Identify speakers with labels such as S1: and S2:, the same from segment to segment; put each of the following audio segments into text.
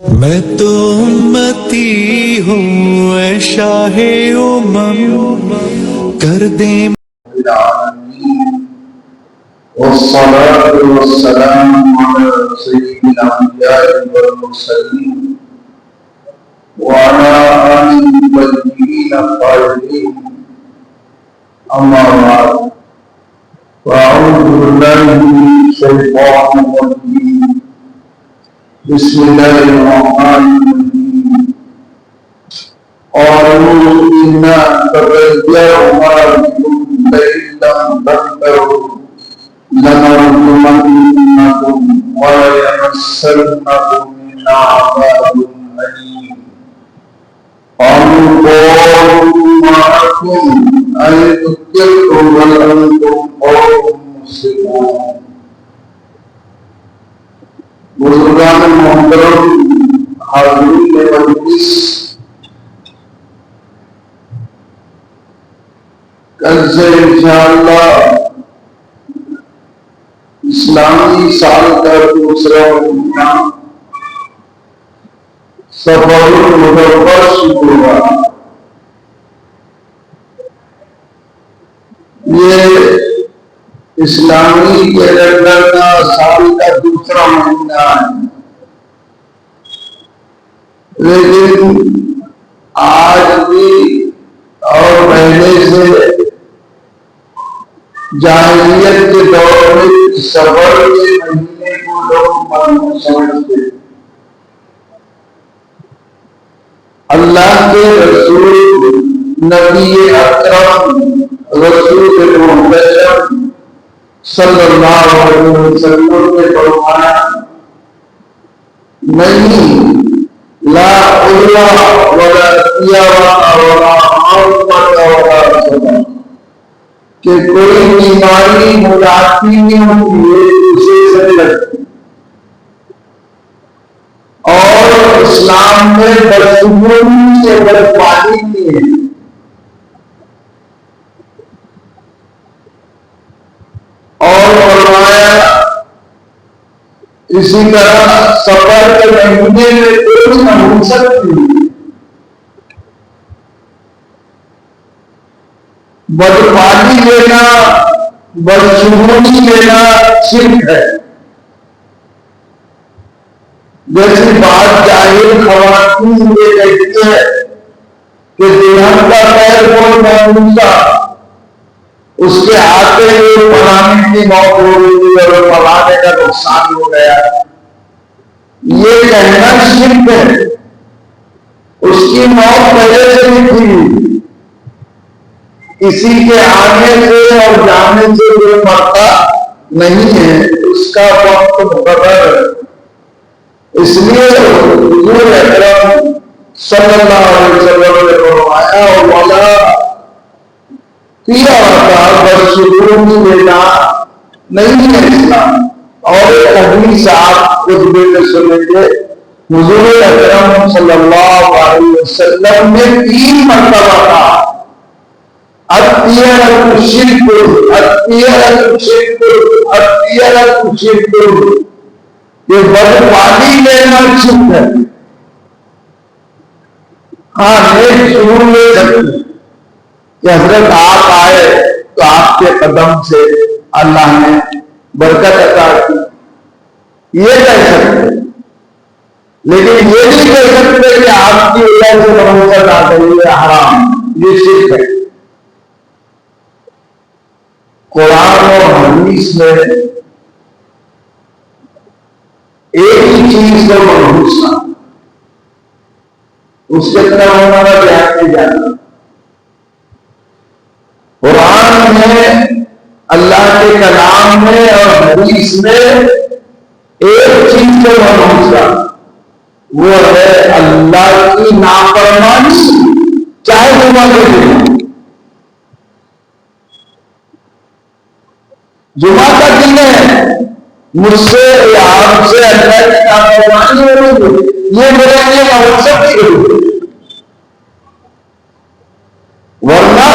S1: میں تو امتی ہوں اے شاہ امم، کر دے
S2: والصلاة والسلام على سيد الأنبياء والمرسلين وعلى آله الطيبين الطاهرين. أما بعد، فأعوذ بالله من الشيطان الرجيم. بسم الله الرحمن الرحيم. قالوا إنا تطيرنا بكم لئن لم تنتهوا لنرجمنكم وليمسنكم منا عذاب أليم. قالوا معكم أن تقتلوا بل أنتم قوم مسلمون. بزرگان محترم، حاضرین مجلس، کل سے انشاءاللہ اسلامی سال کا دوسرا مہینہ سفر المدبر شروع ہوا. یہ اسلامی کیلنڈر کا سال کا دوسرا مہینہ ہے، لیکن آج بھی اور پہلے سے جاہلیت کے دور میں صبر کے مہینے کو لوگ ماننا سمجھتے. اللہ کے رسول نبی اکرم رسول محتشم صلی اللہ علیہ وسلم نے فرمایا، نہیں لا عدوہ ولا تیارہ ولا عورت ولا صدا، کہ کوئی بیماری ملاقی نہیں ہوتی ہے اسے سے لگتی، اور اسلام میں بدسلوکی سے بدپالی کی ہے. اور فرمایا اسی طرح سفر کے مہینے میں کوئی نحوست نہیں، بدپالی لینا بدشگونی لینا شرک ہے. جیسی بات جاہل خواتین یہ کہتی ہے کہ دلہن کا پیر کوئی محموزہ، اس کے آتے ہوئے پلانے کی موت ہو گئی اور پلانے کا نقصان ہو گیا، یہ کہنا شرک ہے. اس کی موت پہلے سے بھی تھی، کسی کے آنے سے اور جانے سے جو مرتا نہیں ہے اس کا وقت مقرر ہے. اس لیے حضور اکرم صلی اللہ علیہ وسلم نے فرمایا ولا تیارہ بدسلوکی لینا نہیں ہے اسلام. اور ایک حدیث آپ خطبے میں سنیں گے، حضور اکرم صلی اللہ علیہ وسلم نے 3 مرتبہ کہا اتیرۃ شرک اتیرۃ شرک اتیرۃ شرک، یہ بدپالی لینا شرک ہے. ہاں نیک شروع لے سکتے کہ حضرت آپ آئے تو آپ کے قدم سے اللہ نے برکت عطا کی، یہ کہہ سکتے، لیکن یہ نہیں کہہ سکتے کہ آپ کی وجہ سے نحوست آ گئی ہے، حرام، یہ شرک ہے. قرآن اور حدیث میں ایک ہی چیز کو منحوس نہ، اس کے طرح ہمارا دھیان نہیں جانا. قرآن میں، اللہ کے کلام میں اور حدیث میں ایک چیز کو منحوس نہ، وہ ہے اللہ کی نافرمانی، چاہے جمعہ کے دن. جمعہ کا دن ہے، مجھ سے یا آپ سے اللہ کی نافرمانی ہو رہی ہے، یہ میرے لیے مقصد نہیں ہے. ورنہ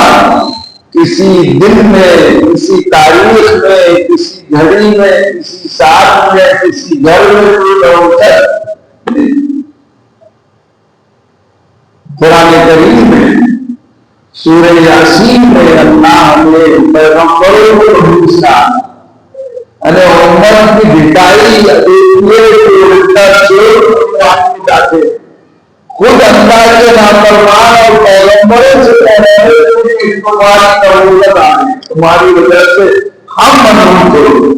S2: کسی دن میں، کسی تاریخ میں، کسی گھڑی میں، کسی ساتھ میں، کسی گھر میں کوئی مقصد نہیں. قرآن کریم میں سورہ یاسین میں اللہ نے پیغمبروں کو بھیجا، ارے امت کی بھٹائی جاتے خود اللہ کے نافرمان اور پیغمبروں سے تمہاری قبولیت آ گئی، تمہاری وجہ سے ہم محروم کرو۔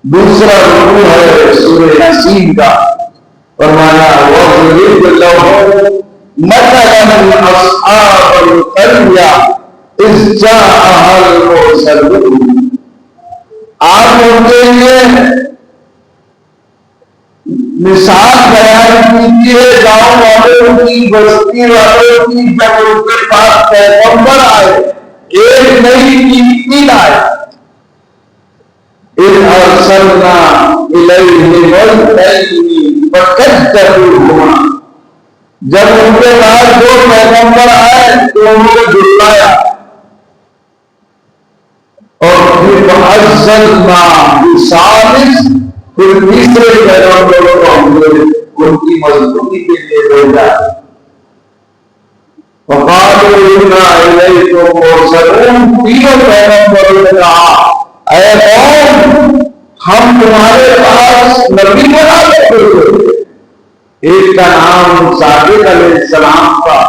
S2: دوسرا رکوع ہے سورہ یاسین کا، فرمایا وَاضْرِبْ لَهُم مَثَلًا أَصْحَابَ الْقَرْيَةِ إِذْ جَاءَهَا الْمُرْسَلُونَ، آپ ان کے لیے مثال بیان کیجیے گاؤں والوں کی، بستی والوں کی، جب ان کے پاس پیغمبر آئے، ایک نہیں تین آئے، إِذْ أَرْسَلْنَا إِلَيْهِمُ الْمُرْسَلِينَ فَكَذَّبُوهُمَا، جب ان کے پاس دو پیغمبر آئے تو انہوں نے جھٹلایا، اور پھر فَأَرْسَلْنَا بِثَالِثٍ، پھر تیسرے پیغمبروں کو ہم نے ان کی مضبوطی کے لیے بھیجا، فَقَالُوا إِنَّا إِلَيْكُمْ مُرْسَلُونَ، تینوں پیغمبروں نے کہا اے قوم ہم تمہارے پاس نبی بنا دیتے تھے۔ ایک کا نام صادق علیہ السلام تھا،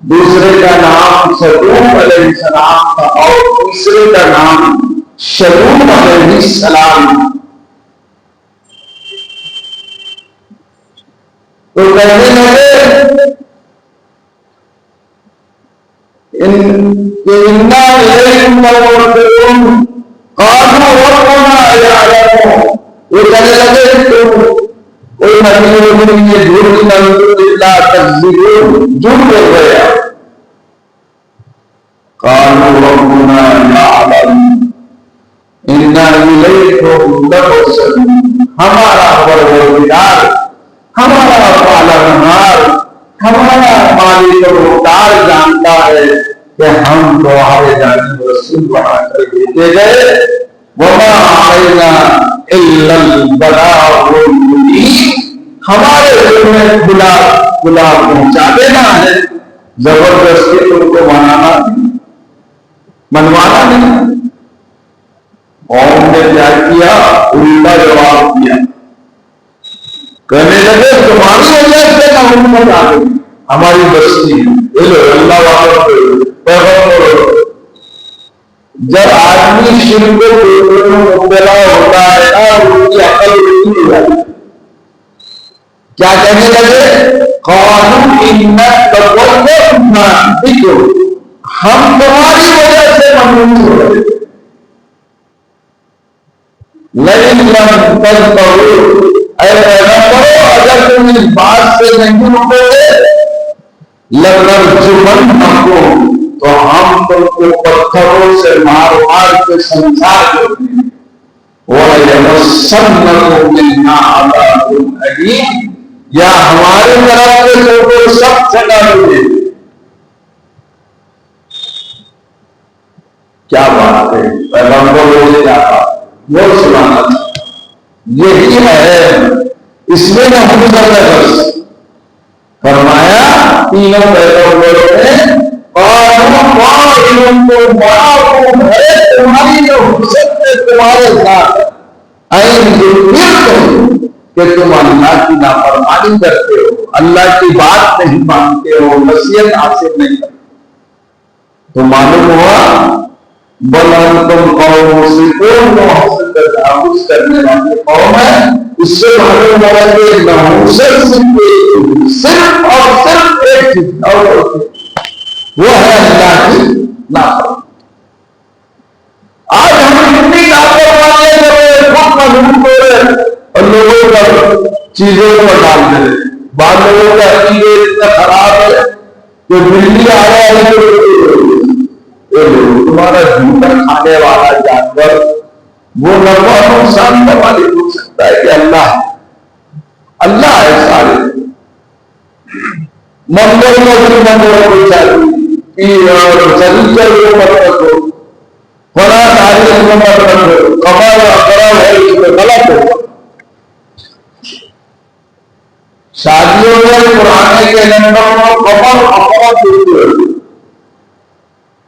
S2: دوسرے کا نام صدوق علیہ السلام تھا، اور تیسرے کا نام شلوم علیہ السلام۔ تو کہنے لگے اِنَّا إِلَيْكُمْ مُرْسَلُونَ قَالُوا رَبُّنَا يَعْلَمُ، وہ کہنے لگے تو کوئی نبی یہ جھوٹ نہ تکذبون، جھوٹ بول گیا۔ قَالُوا رَبُّنَا يَعْلَمُ إِنَّا إِلَيْكُمْ لَمُرْسَلُونَ، ہمارا پروردگار، ہمارا پالنہار، ہمارا مالک و مختار جانتا ہے کہ ہم تمہارے جانب رسول بنا کر بھیجے گئے، وَمَا عَلَيْنَا إِلَّا الْبَلَاغُ الْمُبِينُ، ہمارے ذمہ کھلا پہنچا دینا ہے، زبردستی تم کو منوانا نہیں۔ قوم نے کیا کیا؟ الٹا جواب دیا، کہنے لگے تمہاری وجہ سے نہ حکومت آ گئی ہماری بستی، اللہ والوں پیغمبر۔ جب آدمی شرک کو مبتلا ہوتا ہے نا، ان کی عقل اٹھتی ہو جاتی ہے۔ کیا کہنے لگے؟ قالوا إِنَّا تَقَوَّمْنَا بِكُمْ، ہم تمہاری وجہ سے محروم ہو گئے، لَئِن لَّمْ تَنْتَهُوا، اے پیغمبروں اگر تم اس بات سے نہیں رکو گے، لَنَرْجُمَنَّكُمْ، تو ہم تم کو پتھروں سے مار مار کے سنسار دیں گے، وَلَيَمَسَّنَّكُم مِّنَّا عَذَابٌ أَلِيمٌ، یا ہمارے طرف سے تم کو سخت سزا ملے۔ کیا بات ہے، پیغمبروں نے کیا کہا وہ سنانا چاہتا، یہی ہے اس میں نہ بس فرمایا تینوں پیغمبروں نے تمہاری جو حسن ہے تمہارے ساتھ، کہ تم اللہ کی نافرمانی کرتے ہو، اللہ کی بات نہیں مانتے ہو، نصیحت حاصل نہیں کرتے، تو معلوم ہوا بل انتم قوم مسرفون، محسن کا تحفظ کرنے والی قوم ہے۔ اس سے معلوم ہوا کہ نحوست صرف اور صرف ایک چیز اور وہ ہے اللہ کی نافرمانی۔ آج ہم کتنی نافرمانی کرے، خود مضبوط ہو رہے اور لوگوں پر چیزوں کو ڈال دے رہے۔ بعض لوگوں کا عقیدہ اتنا خراب ہے کہ بلی آ رہا ہے تمہارا جھوٹا کھانے والا جانور وہ نفع نقصان کا مالک ہو سکتا ہے کہ اللہ ہے سارے۔ مندر میں بھی مندر کو چاہیے اور سنیچر کو مت رکھو، فلاں تاریخ کو مت رکھو، قبر اقرب ہے اس میں غلط ہوگا۔ شادیوں پرانے کیلنڈر میں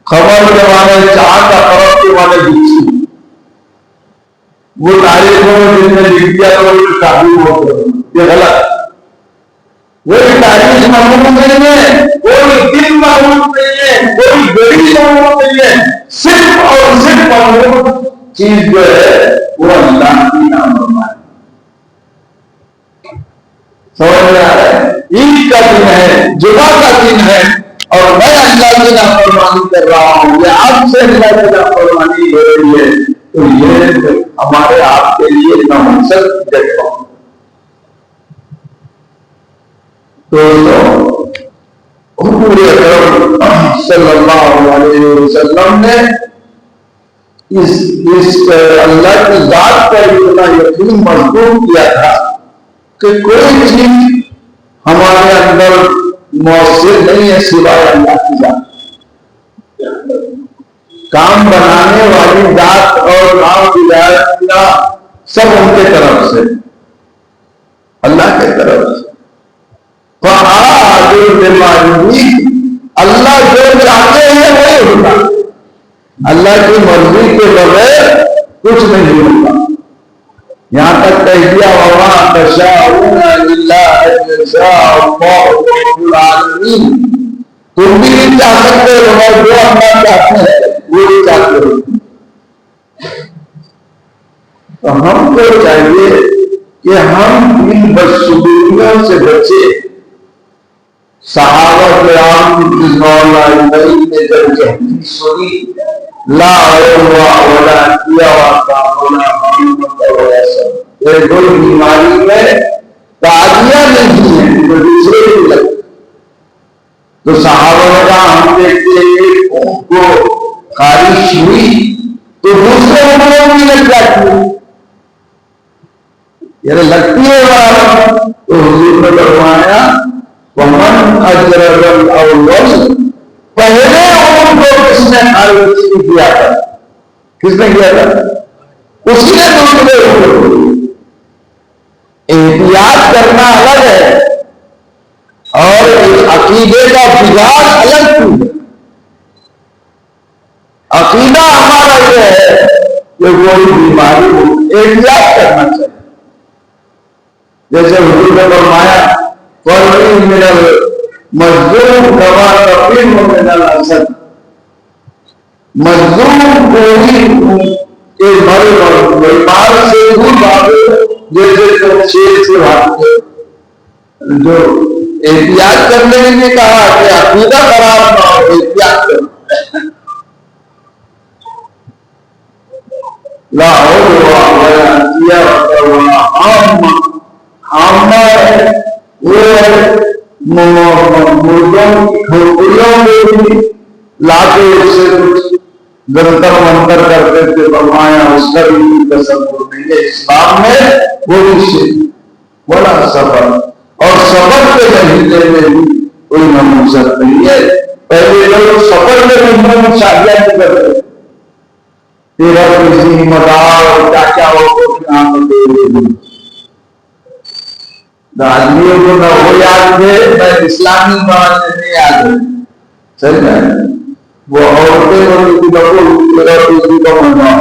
S2: خبر کے معنی چاند اقرب کے معنی بچی، وہ تاریخوں میں جن نے لکھ دیا تو وہ شادی ہو گئی، یہ غلط۔ کوئی تاریخ محمود نہیں ہے، کوئی دن محمود نہیں ہے، کوئی گھڑی محمود نہیں ہے، صرف اور صرف محمود چیز جو ہے وہ اللہ کی نافرمانی۔ سمجھ میں آ رہا ہے؟ عید کا دن ہے، جمعہ کا دن ہے، اور میں اللہ کی نافرمانی کر رہا ہوں، یا آپ سے اللہ کی نافرمانی ہو رہی ہے، تو یہ ہمارے آپ کے لیے نامقصد جگہ۔ تو حضور اکرم صلی اللہ علیہ وسلم نے اس اللہ کی ذات پر اتنا یقین مضبوط کیا تھا کہ کوئی چیز ہمارے اندر مؤثر نہیں ہے سوائے اللہ کی ذات۔ کام بنانے والی ذات اور کام ہدایت کا سب ان کے طرف سے، اللہ کے طرف سے۔ اللہ جو چاہتے ہیں وہی ہوتا، اللہ کی مرضی کے بغیر کچھ نہیں ہوتا۔ یہاں تک کہہ دیا وَمَا تَشَاءُونَ إِلَّا أَن يَشَاءَ اللَّهُ رَبُّ الْعَالَمِينَ۔ تم بھی نہیں چاہ سکتے مگر جو اللہ چاہتے ہیں وہی چاہتے ہو۔ تو ہم کو چاہیے کہ ہم ان بدسلوکیوں سے بچے۔ صحابہ کرام رضوان اللہ علیہم نے جب یہ حدیث سنی لا عروہ ولا کیوا ولا محمد ولا سب، یہ کوئی بیماری میں تعدیہ نہیں ہے جو دوسرے کی لگتی، تو صحابہ نے کہا ہم دیکھتے ایک اونٹ کو خارش ہوئی تو دوسرے اونٹوں بھی لگ جاتی ہے، یعنی لگتی ہے وہاں، تو حضور نے فرمایا ومن اجرب الاول، پہلے اونٹ کو کس نے خارش کیا تھا؟ کس نے کیا تھا؟ اسی نے دوسرے اونٹ کو۔ احتیاط کرنا الگ ہے اور عقیدے کا بگاڑ الگ چیز ہے۔ عقیدہ ہمارا یہ ہے کہ کوئی بیماری ہو احتیاط کرنا چاہیے، جیسے حضور نے فرمایا فَرْعِي مِنَ الْمَجْذُومِ كَمَا تَفِرُّ مِنَ الْأَسَدِ، مظلوم کوئی کے بیمار سے دور بھاگو جیسے تم شیر سے بھاگتے۔ جو احتیاط کرنے نے کہا کہ عقیدہ خراب نہ ہو، احتیاط کرنا۔ لا عروہ ولا کیوا ولا حامہ، حامہ ہے وہ مردوں کی کھوپڑیوں میں بھی لاتے اس سے کچھ گنتر منتر کرتے تھے، فرمایا اس کا بھی تصور نہیں ہے اسلام میں، وہ بھی بڑا صبر، اور صبر کے مہینے میں بھی کوئی ناموزت نہیں ہے۔ پہلے لوگ صبر کے مہینے میں شادیاں نہیں کرتے، تیرا کسی مدار کیا کیا ہو تو آدمیوں کو نہ وہ یاد ہے نہ اسلامی معاشرے میں یاد ہے، صحیح ہے۔ وہ عورتیں اور کسی کو منوا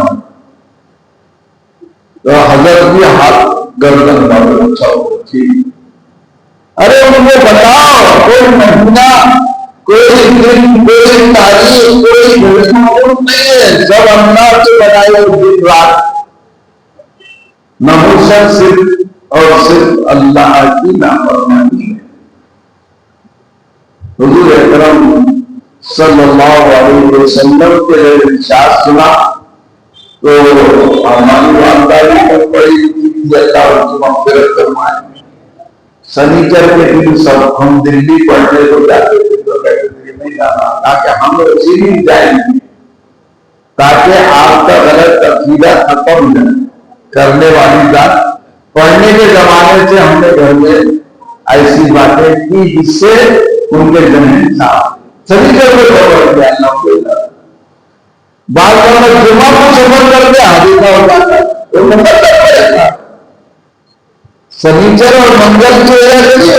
S2: تو حضرت بھی ہاتھ گردن بابر اچھا ہو ٹھیک۔ ارے ان کو بتاؤ کوئی مہینہ، کوئی دن، کوئی تاریخ، کوئی نہیں ہے، سب اللہ سے بنائے ہوئے دن رات، ناموسن صرف اور صرف اللہ کی نافرمانی ہے۔ حضور اکرم صلی اللہ علیہ وسلم کے ارشاد سنا تو ہماری والدہ کو بڑی کہ اللہ کی مغفرت فرمائے۔ سنیچر کے دن سب ہم دلی پڑھنے کو جاتے تھے تو کہتے تھے نہیں جانا تاکہ ہم اسی جائیں گے، تاکہ آپ کا غلط عقیدہ ختم جائے کرنے والی بات۔ پڑھنے کے زمانے سے ہم نے گھر میں ایسی باتیں کی جس سے ان کے ذہن صاف سنیچر کو خبر کیا اللہ کو بعض جمعہ کو سفر کر کے حادثہ ہوتا تھا تو مطلب سنیچر اور منگل کی وجہ سے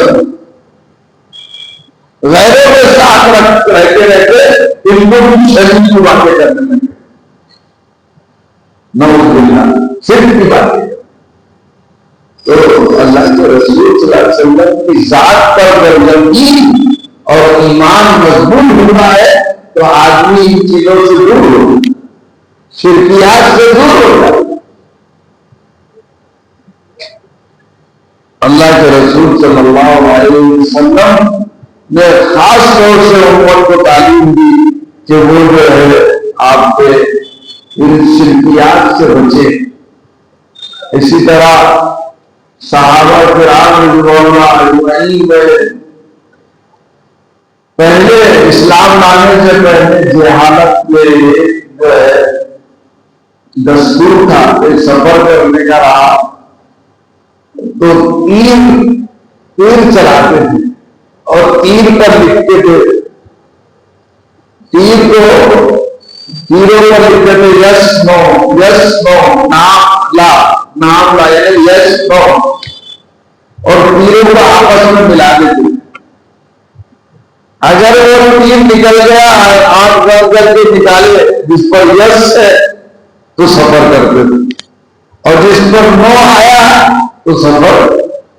S2: غیروں کے ساتھ رہتے رہتے ان کو بھی شریف کی باتیں کرنے لگے، نعوذ باللہ صرف کی باتیں۔ تو اللہ کے رسول صلی اللہ علیہ وسلم کی ذات پر جب یقین اور ایمان مضبوط ہونا ہے تو آدمی ان چیزوں سے دور ہو، شرکیات سے دور ہوتا ہے۔ اللہ کے رسول صلی اللہ علیہ وسلم نے خاص طور سے امت کو تعلیم دی کہ وہ جو ہے آپ کے ان شرکیات سے بچے۔ اسی طرح صحابہ کرام رضوان اللہ اجمعین میں پہلے اسلام لانے سے پہلے جہالت میں جو ہے دستور تھا کہ سفر کرنے کا رہا تو تیر چلاتے تھے اور تیر پر لکھتے تھے، تیر کو تیروں پر لکھتے تھے یس نو یس نو، نام لا یعنی یس نو، اور تیروں کو آپس میں ملا دیتے۔ اگر وہ تیر نکل گیا آنکھ بند کر کے نکالے جس پر یس ہے تو سفر کرتے تھے، اور جس پر نو آیا تو سفر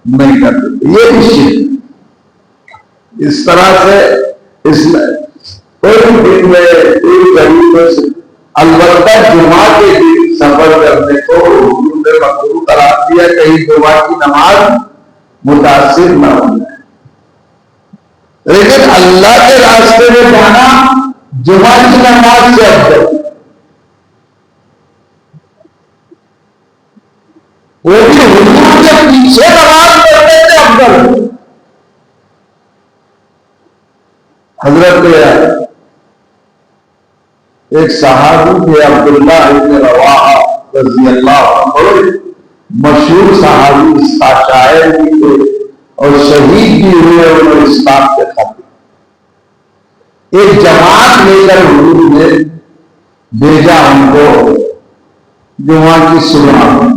S2: نہیں کرتے تھے۔ یہ بھی شرک۔ اس طرح سے کوئی دن میں کوئی غریب البتہ جمعہ کے دن سفر کرنے کو حضور نے مکروہ قرار دیا، کہیں جمعہ کی نماز متاثر نہ ہو جائے۔ لیکن اللہ کے راستے میں جانا جمعہ کی نماز سے افضل، وہ بھی حضور کے پیچھے نماز پڑھنے سے افضل۔ حضرت ایک صحابی تھے عبداللہ ابن رواحہ رضی اللہ عنہ، بڑے مشہور صحابی، شاعر بھی تھے اور شہید بھی ہوئے اور اسلام کے خاطر۔ ایک جماعت لے کر حضور نے بھیجا ان کو جمعہ کی صبح میں،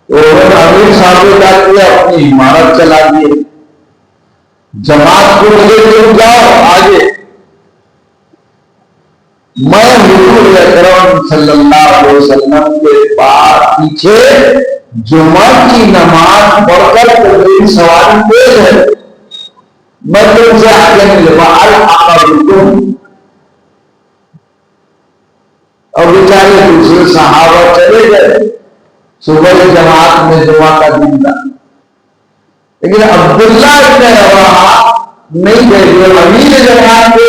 S2: اور امیر صاحب نے کہا کہ اپنی عمارت چلا دیے، جماعت کو لے کے جاؤ آگے، میں حضور اکرم صلی اللہ علیہ وسلم کے بعد پیچھے جمعہ کی نماز پڑھ کر میری سواری تیز ہے، میں تم سے آگے نہیں لوں۔ اور بیچارے دوسرے صحابہ چلے گئے، صبح جماعت میں جمعہ کا دن تھا، لیکن عبداللہ ابن رواحہ نہیں گئے۔ امیر جماعت کے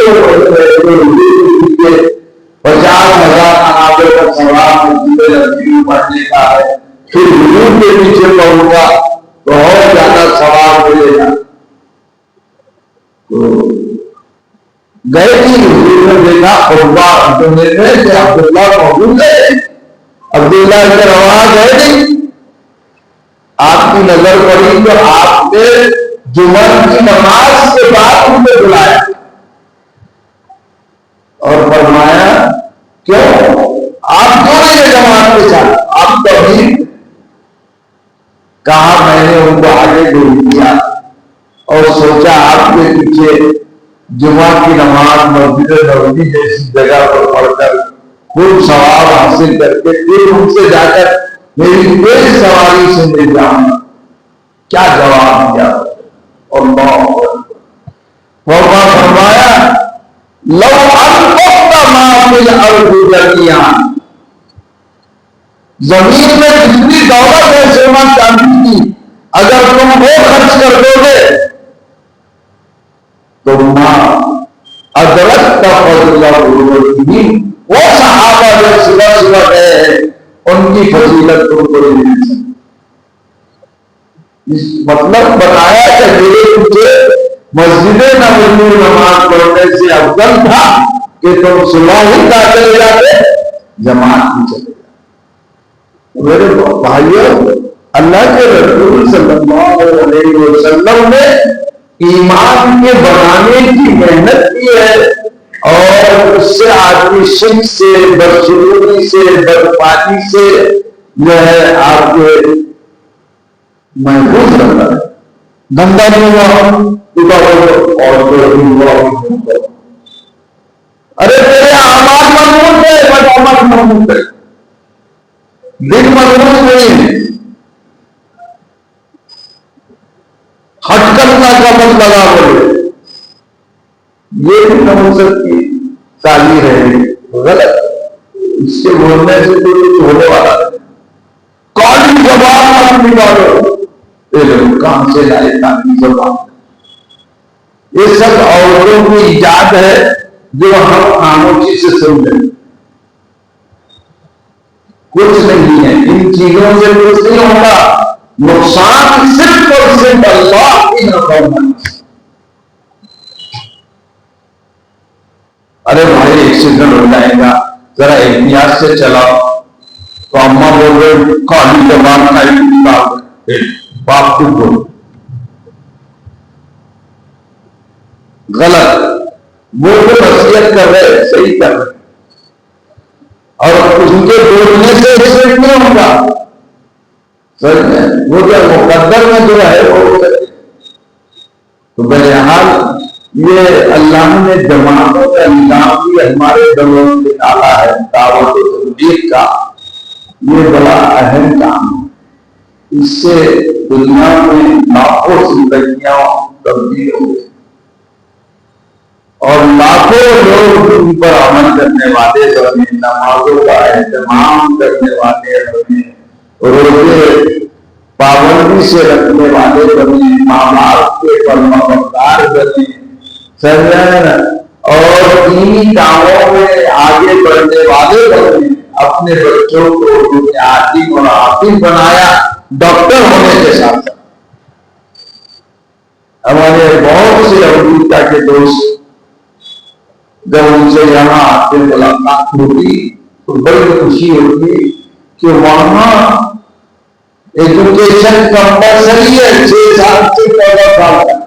S2: 50,000 اناجوں کا سوال مسجد نبوی پڑھنے کا ہے، پھر حضور کے پیچھے پڑھوں گا تو اور زیادہ ثواب ملے گا۔ تو گئے تھی، حضور نے دیکھا عقبہ میں کہ عبداللہ موجود ہے، عبداللہ ابن رواحہ گئے نہیں۔ آپ کی نظر پڑی تو آپ نے جمعہ کی نماز کے بعد ان کو بلایا اور فرمایا کیوں آپ کیوں نہیں جماعت کے ساتھ؟ آپ توحید کہا میں نے ان کو آگے بھیج دیا اور سوچا آپ کے پیچھے جمعہ کی نماز مسجد نبوی جیسی جگہ پر پڑھ کر خوب ثواب حاصل کر کے پھر ان سے جا کر میری تیز سواری سے مل جاؤں۔ کیا جواب دیا اللہ فرمایا لو انفقت ما فی الارض جميعا، زمین میں جتنی دولت ہے سونا چاندی کی اگر تم وہ خرچ کر دو گے تو ما ادرکت فضل الرسول، وہ صحابہ جو صبح صبح گئے ان کی فضیلت تم کو نہیں مل سکتی۔ مطلب بتایا کہ میرے مجھے مسجد نبوی نماز پڑھنے سے افضل تھا کہ تم صبح ہی کا چلے جاتے جماعت میں چلے جاتے۔ میرے بھائیوں، اللہ کے رسول صلی اللہ علیہ وسلم نے ایمان کے بنانے کی محنت کی ہے اور اس سے آدمی شرک سے، بدسلوکی سے، بدپانی سے جو ہے آپ کے محفوظ رہتا ہے۔ دھندا نہیں ہوا اور ارے تیرے اعمال مضبوط ہے، بٹ عمل مضبوط ہے، دل مضبوط نہیں ہے، ہٹ کرنا کا مت لگا بولے، یہ بھی نموست کی تعلیم ہے، غلط، اس کے بولنے سے تو کچھ ہونے والا ہے، کالی زبان مت نکالو، کہاں سے لائے کالی زبان؟ یہ سب عورتوں کی ایجاد ہے جو ہم خاموشی سے سن لیں، کچھ نہیں ہے، ان چیزوں سے کچھ نہیں ہوتا، نقصان صرف اور صرف اللہ کی نافرمانی۔ ارے بھائی ایکسیڈنٹ ہو جائے گا، ذرا احتیاط سے چلاؤ، تو اماں بول رہے کالی زبان کا باپ کو بول، غلط، وہ نصیحت کر رہے صحیح کر رہے، اور اس کے بولنے سے ایکسیڈنٹ نہیں ہوگا، وہ جو مقدر میں جو ہے وہ تو بہرحال یہ اللہ نے جماعتوں کا نظام بھی ہمارے دلوں میں ڈالا ہے، دعوت و تبلیغ کا یہ بڑا اہم کام ہے، اس سے دنیا میں لاکھوں زندگیاں تبدیل ہو گئی اور لاکھوں لوگ ان پر عمل کرنے والے بنے، نمازوں کا اہتمام کرنے والے بنے، روزے پابندی سے رکھنے والے بنے، ماں باپ کے فرمانبردار بنے، اور دینی کاموں میں آگے بڑھنے والے بنے، اپنے بچوں کو بنیادی اور عاقل بنایا ڈاکٹر ہونے کے ساتھ۔ ہمارے بہت سے امریکہ کے دوست جب ان سے یہاں آتے ملاقات ہوتی تو بڑی خوشی ہوتی کہ وہاں ایجوکیشن کمپلسری ہے 6 سال سے 14 سال تک،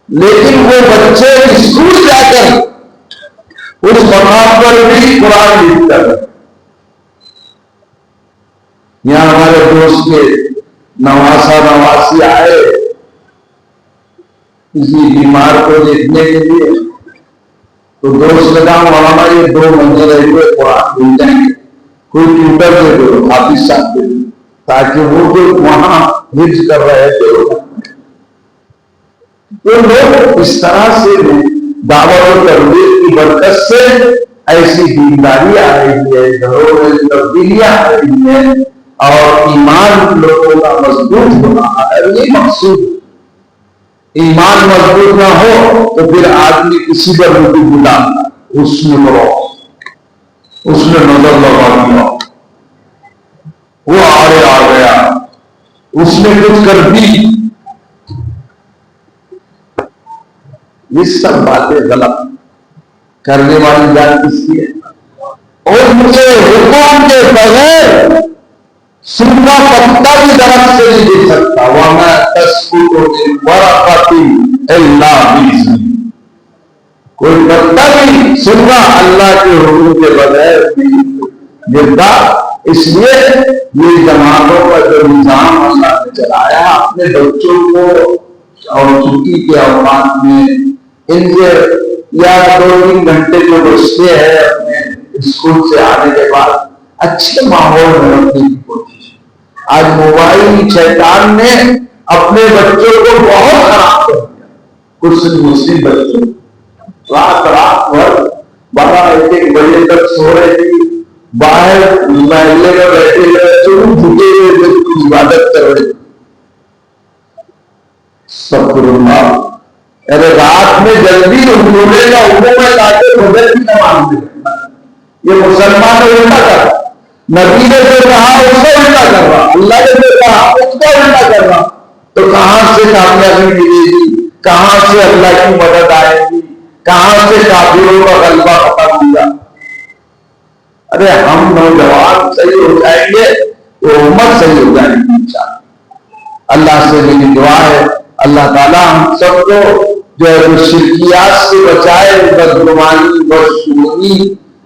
S2: لیکن وہ بچے اسکول جا کر اس مقام پر بھی قرآن لکھتا ہے۔ یہاں ہمارے دوست کے نواسا نواسی آئے کسی بیمار کو دیکھنے کے لیے، تو دوست لگا وہاں یہ 2 منزل ہوئے قرآن مل جائیں گے، کوئی ٹیوٹر دے دو، حافظ صاحب دے دو، تاکہ وہ جو وہاں حفظ کر رہے تھے تو لوگ اس طرح سے دعوت و تبلیغ کی برکت سے ایسی دینداری آ رہی ہے، گھروں میں تبدیلیاں آ رہی ہیں اور ایمان لوگوں کا مضبوط ہو رہا ہے، یہ مقصود۔ ایمان مضبوط نہ ہو تو پھر آدمی کسی پر روٹی بلانا، اس میں کرو، اس نے نظر لگا دیا، وہ آڑے آ گیا، اس نے کچھ کر دی، یہ سب باتیں غلط کرنے والی ذات کس کی ہے؟ اور مجھے حکم کے بغیر سننا پتا بھی درخت سے نہیں دے سکتا، وَمَا تَسْقُطُ مِنْ وَرَقَةٍ إِلَّا بِإِذْنِهِ، کوئی پتا بھی سننا اللہ کے حکم کے بغیر نہیں گرتا۔ اس لیے یہ جماعتوں کا جو نظام اللہ نے چلایا، اپنے بچوں کو اور چھٹی کے اوقات میں ان کے یا 2-3 گھنٹے جو بچتے ہیں اپنے اسکول سے آنے کے بعد اچھے ماحول میں رکھنے کی کوشش۔ آج موبائل شیطان نے اپنے بچوں کو بہت خراب کر دیا، کچھ مسلم بچوں رات بھر 12-1 بجے تک سو رہے تھے، باہر محلے میں بیٹھے ہوئے جھکے ہوئے عبادت کر رہے، استغفر اللہ۔ ارے رات میں جلدی رونے کا حکم ہے تاکہ فجر کی نماز میں، یہ مسلمان الٹا کر رہا، نبی نے جو کہا اس کا الٹا کر رہا، اللہ نے جو کہا اس کا الٹا کر رہا، تو کہاں سے کامیابی ملے گی؟ کہاں سے اللہ کی مدد آئے گی؟ کہاں سے کافروں کا غلبہ ختم ہوگا؟ ارے ہم نوجوان صحیح ہو جائیں گے تو امت صحیح ہو جائے گی انشاءاللہ۔ اللہ سے میری دعا ہے اللہ تعالیٰ ہم سب کو جو ہے شرکیات سے بچائے، بدگمانی، بدشگونی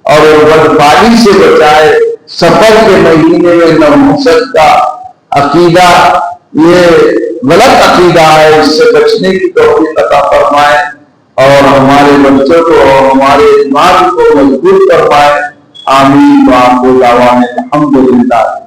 S2: اور بدفعلی سے بچائے، سفر کے مہینے میں نوحست کا عقیدہ یہ غلط عقیدہ ہے، اس سے بچنے کی توفیق عطا فرمائے اور ہمارے بچوں کو اور ہمارے ایمان کو مضبوط فرمائے. آمین. وآخر دعوانا الحمدللہ.